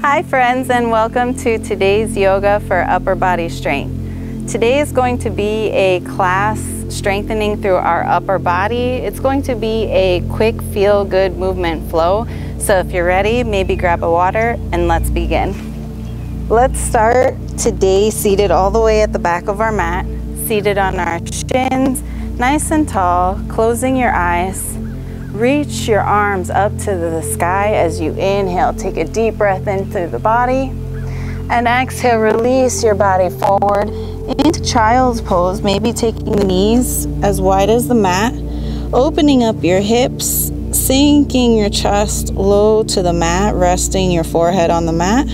Hi friends, and welcome to today's yoga for upper body strength. Today is going to be a class strengthening through our upper body. It's going to be a quick feel-good movement flow. So if you're ready, maybe grab a water and let's begin. Let's start today seated all the way at the back of our mat, seated on our shins, nice and tall, closing your eyes. Reach your arms up to the sky as you inhale. Take a deep breath in through the body. And exhale, release your body forward into child's pose. Maybe taking the knees as wide as the mat. Opening up your hips, sinking your chest low to the mat, resting your forehead on the mat.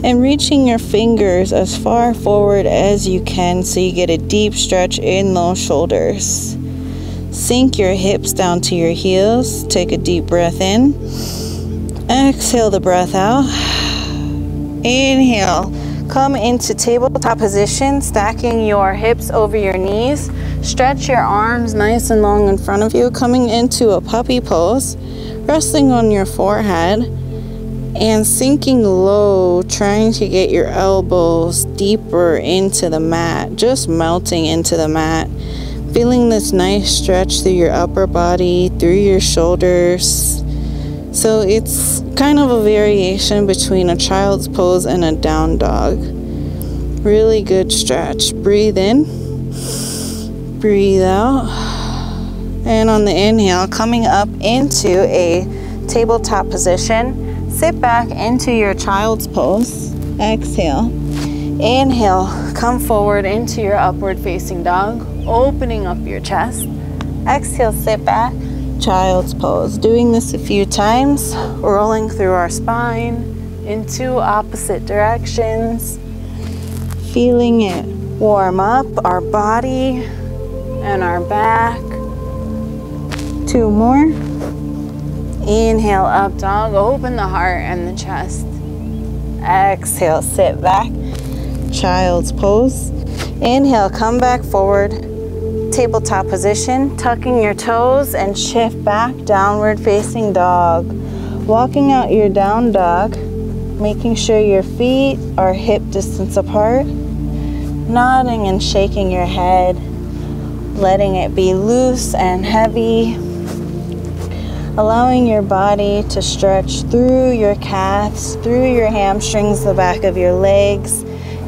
And reaching your fingers as far forward as you can so you get a deep stretch in those shoulders. Sink your hips down to your heels. Take a deep breath in. Exhale the breath out. Inhale. Come into tabletop position, stacking your hips over your knees. Stretch your arms nice and long in front of you, coming into a puppy pose, resting on your forehead and sinking low, trying to get your elbows deeper into the mat, just melting into the mat. Feeling this nice stretch through your upper body, through your shoulders. So it's kind of a variation between a child's pose and a down dog. Really good stretch. Breathe in, breathe out. And on the inhale, coming up into a tabletop position, sit back into your child's pose. Exhale. Inhale, come forward into your upward facing dog, opening up your chest. Exhale, sit back, child's pose. Doing this a few times, rolling through our spine in two opposite directions. Feeling it warm up our body and our back. Two more. Inhale, up dog, open the heart and the chest. Exhale, sit back, child's pose. Inhale, come back forward, tabletop position, tucking your toes and shift back, downward facing dog. Walking out your down dog, making sure your feet are hip distance apart, nodding and shaking your head, letting it be loose and heavy, allowing your body to stretch through your calves, through your hamstrings, the back of your legs.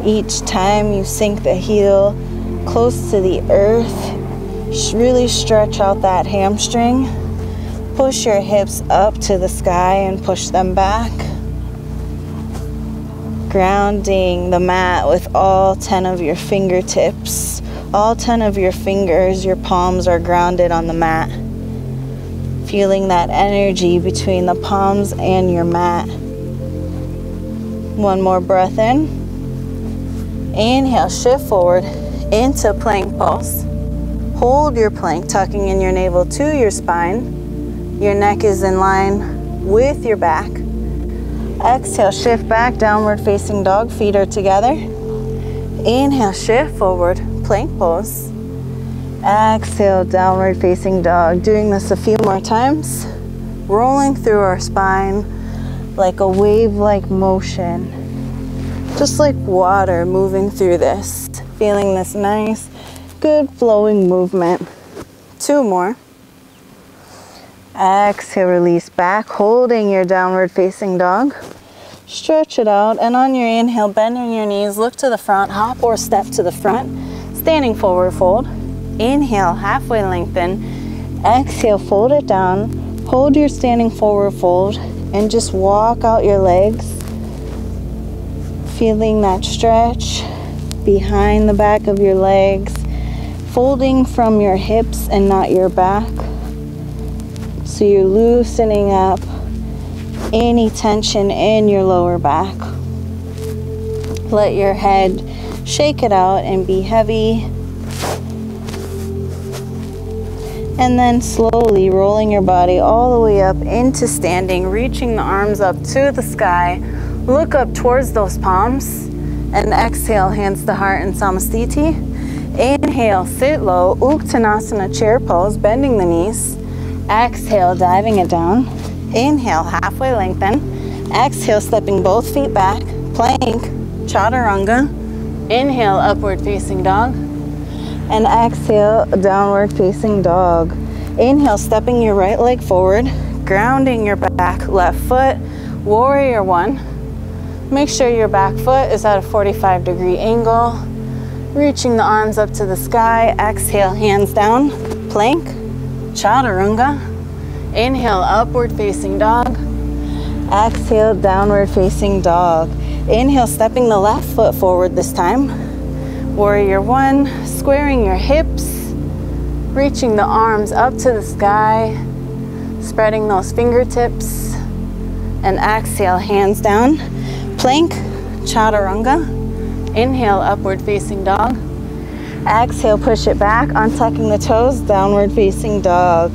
Each time you sink the heel close to the earth, really stretch out that hamstring. Push your hips up to the sky and push them back. Grounding the mat with all 10 of your fingertips. All 10 of your fingers, your palms are grounded on the mat. Feeling that energy between the palms and your mat. One more breath in. Inhale, shift forward into plank pose. Hold your plank, tucking in your navel to your spine. Your neck is in line with your back. Exhale, shift back, downward facing dog, feet are together. Inhale, shift forward, plank pose. Exhale, downward facing dog. Doing this a few more times. Rolling through our spine like a wave-like motion. Just like water moving through this. Feeling this nice, good flowing movement. Two more. Exhale, release back, holding your downward facing dog. Stretch it out, and on your inhale, bending your knees, look to the front, hop or step to the front. Standing forward fold. Inhale, halfway lengthen. Exhale, fold it down. Hold your standing forward fold and just walk out your legs. Feeling that stretch behind the back of your legs, folding from your hips and not your back. So you're loosening up any tension in your lower back. Let your head shake it out and be heavy. And then slowly rolling your body all the way up into standing, reaching the arms up to the sky. Look up towards those palms and exhale, hands to heart in Samasthiti. Inhale, sit low, Uttanasana chair pose, bending the knees. Exhale, diving it down. Inhale, halfway lengthen. Exhale, stepping both feet back, plank, chaturanga. Inhale, upward facing dog. And exhale, downward facing dog. Inhale, stepping your right leg forward, grounding your back left foot, warrior one. Make sure your back foot is at a 45-degree angle. Reaching the arms up to the sky. Exhale, hands down, plank, chaturanga. Inhale, upward facing dog. Exhale, downward facing dog. Inhale, stepping the left foot forward this time. Warrior one, squaring your hips, reaching the arms up to the sky, spreading those fingertips, and exhale, hands down, plank, chaturanga. Inhale, upward facing dog. Exhale, push it back, untucking the toes, downward facing dog.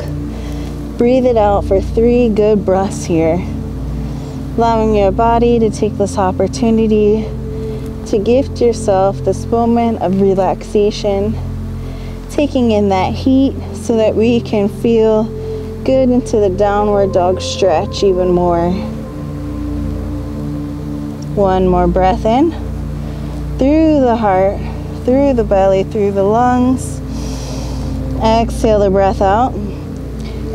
Breathe it out for 3 good breaths here. Allowing your body to take this opportunity to gift yourself this moment of relaxation, taking in that heat so that we can feel good into the downward dog stretch even more. One more breath in, through the heart, through the belly, through the lungs. Exhale the breath out.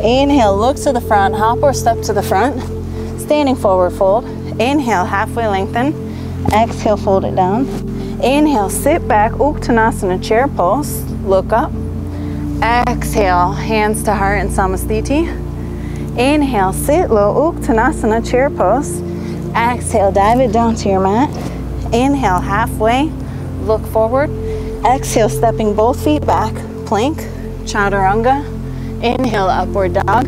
Inhale, look to the front, hop or step to the front. Standing forward fold. Inhale, halfway lengthen. Exhale, fold it down. Inhale, sit back, Uttanasana chair pose. Look up. Exhale, hands to heart in Samasthiti. Inhale, sit low, Uttanasana chair pose. Exhale, dive it down to your mat. Inhale, halfway, look forward. Exhale, stepping both feet back, plank, chaturanga. Inhale, upward dog.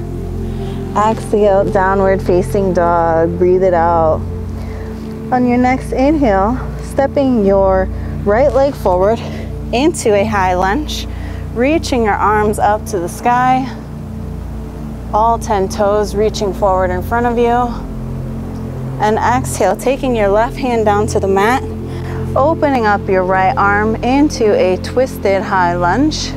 Exhale, downward facing dog. Breathe it out. On your next inhale, stepping your right leg forward into a high lunge, reaching your arms up to the sky, all 10 toes reaching forward in front of you. And exhale, taking your left hand down to the mat, opening up your right arm into a twisted high lunge,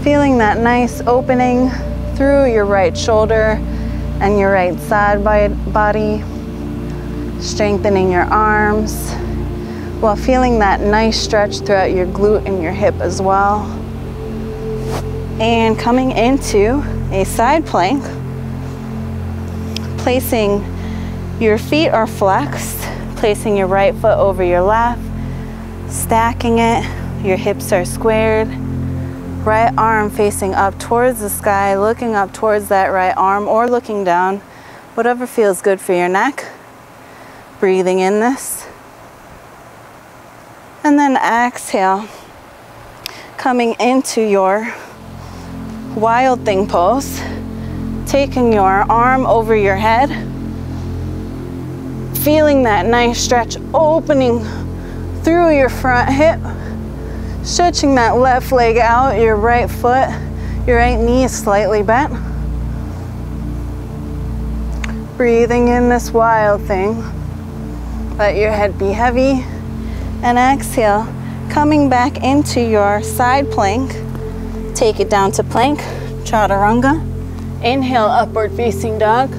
feeling that nice opening through your right shoulder and your right side body. Strengthening your arms while feeling that nice stretch throughout your glute and your hip as well. And coming into a side plank, placing your feet are flexed, placing your right foot over your left, stacking it, your hips are squared, right arm facing up towards the sky, looking up towards that right arm or looking down, whatever feels good for your neck. Breathing in this. And then exhale, coming into your wild thing pose, taking your arm over your head, feeling that nice stretch opening through your front hip, stretching that left leg out, your right foot, your right knee is slightly bent. Breathing in this wild thing. Let your head be heavy. And exhale, coming back into your side plank. Take it down to plank, chaturanga. Inhale, upward facing dog.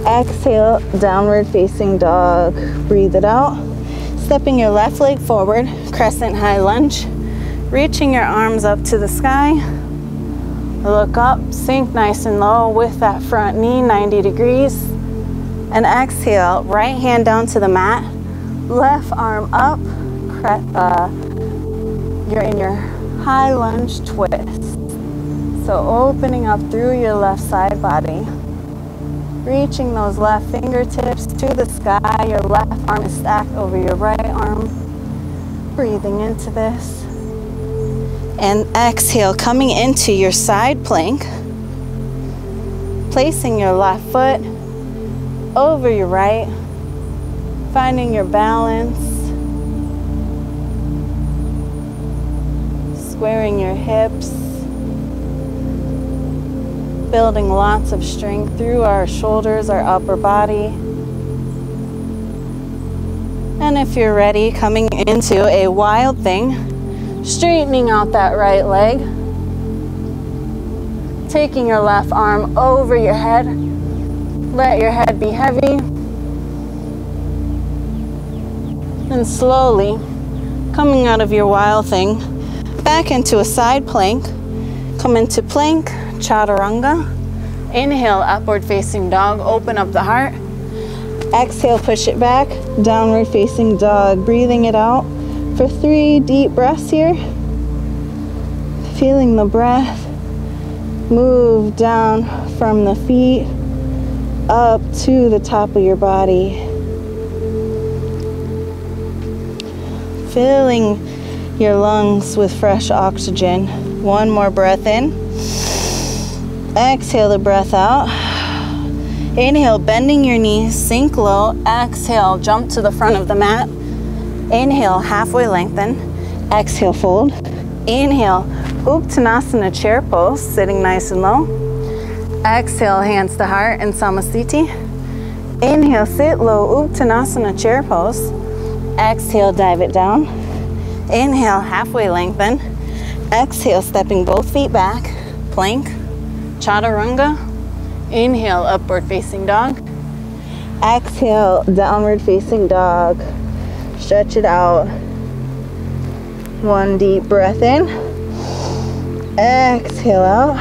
Exhale, downward facing dog. Breathe it out. Stepping your left leg forward, crescent high lunge. Reaching your arms up to the sky. Look up, sink nice and low with that front knee, 90 degrees. And exhale, right hand down to the mat, left arm up, you're in your high lunge twist. So opening up through your left side body, reaching those left fingertips to the sky, your left arm is stacked over your right arm, breathing into this. And exhale, coming into your side plank, placing your left foot over your right, finding your balance, squaring your hips, building lots of strength through our shoulders, our upper body. And if you're ready, coming into a wild thing, straightening out that right leg, taking your left arm over your head. Let your head be heavy. And slowly coming out of your wild thing, back into a side plank. Come into plank, chaturanga. Inhale, upward facing dog, open up the heart. Exhale, push it back, downward facing dog. Breathing it out for 3 deep breaths here. Feeling the breath move down from the feet up to the top of your body. Filling your lungs with fresh oxygen. 1 more breath in. Exhale the breath out. Inhale, bending your knees, sink low. Exhale, jump to the front of the mat. Inhale, halfway lengthen. Exhale, fold. Inhale, Uttanasana chair pose, sitting nice and low. Exhale, hands to heart in Samasthiti. Inhale, sit low, Uttanasana chair pose. Exhale, dive it down. Inhale, halfway lengthen. Exhale, stepping both feet back. Plank, chaturanga. Inhale, upward facing dog. Exhale, downward facing dog. Stretch it out. 1 deep breath in. Exhale out.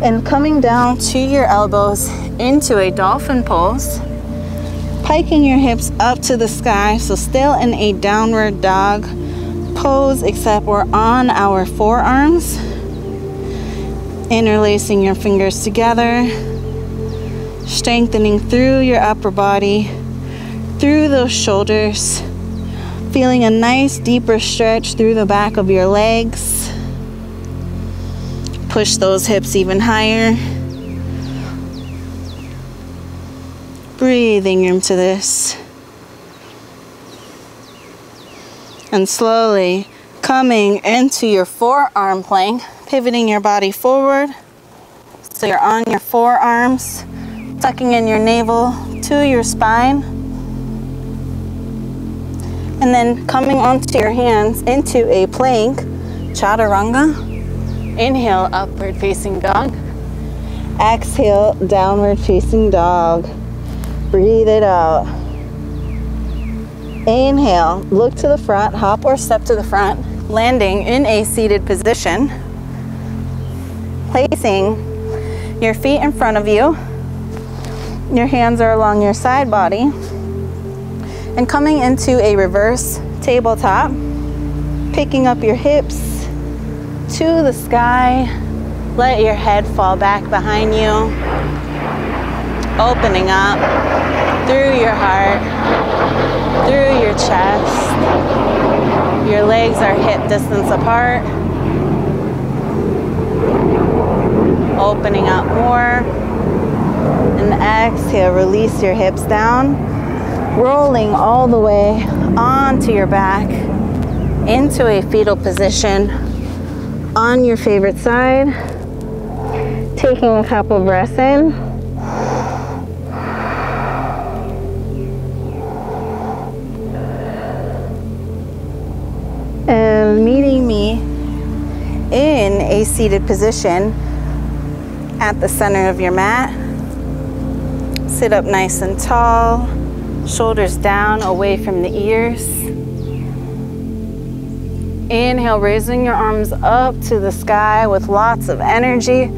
And coming down to your elbows into a dolphin pose. Piking your hips up to the sky, so still in a downward dog pose, except we're on our forearms. Interlacing your fingers together, strengthening through your upper body, through those shoulders, feeling a nice deeper stretch through the back of your legs. Push those hips even higher. Breathing into this. And slowly coming into your forearm plank, pivoting your body forward. So you're on your forearms, tucking in your navel to your spine. And then coming onto your hands into a plank, chaturanga. Inhale, upward facing dog. Exhale, downward facing dog. Breathe it out. Inhale, look to the front, hop or step to the front, landing in a seated position. Placing your feet in front of you. Your hands are along your side body. And coming into a reverse tabletop, picking up your hips to the sky. Let your head fall back behind you. Opening up through your heart, through your chest. Your legs are hip distance apart. Opening up more. And exhale, release your hips down. Rolling all the way onto your back into a fetal position on your favorite side. Taking a couple breaths in. And meeting me in a seated position at the center of your mat. Sit up nice and tall, shoulders down away from the ears. Inhale, raising your arms up to the sky with lots of energy.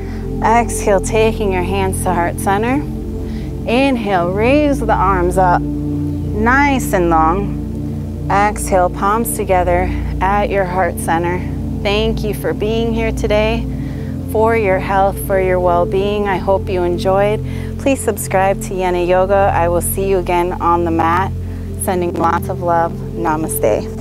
Exhale, taking your hands to heart center. Inhale, raise the arms up nice and long. Exhale, palms together at your heart center. Thank you for being here today, for your health, for your well-being. I hope you enjoyed. Please subscribe to Yena Yoga. I will see you again on the mat. Sending lots of love. Namaste.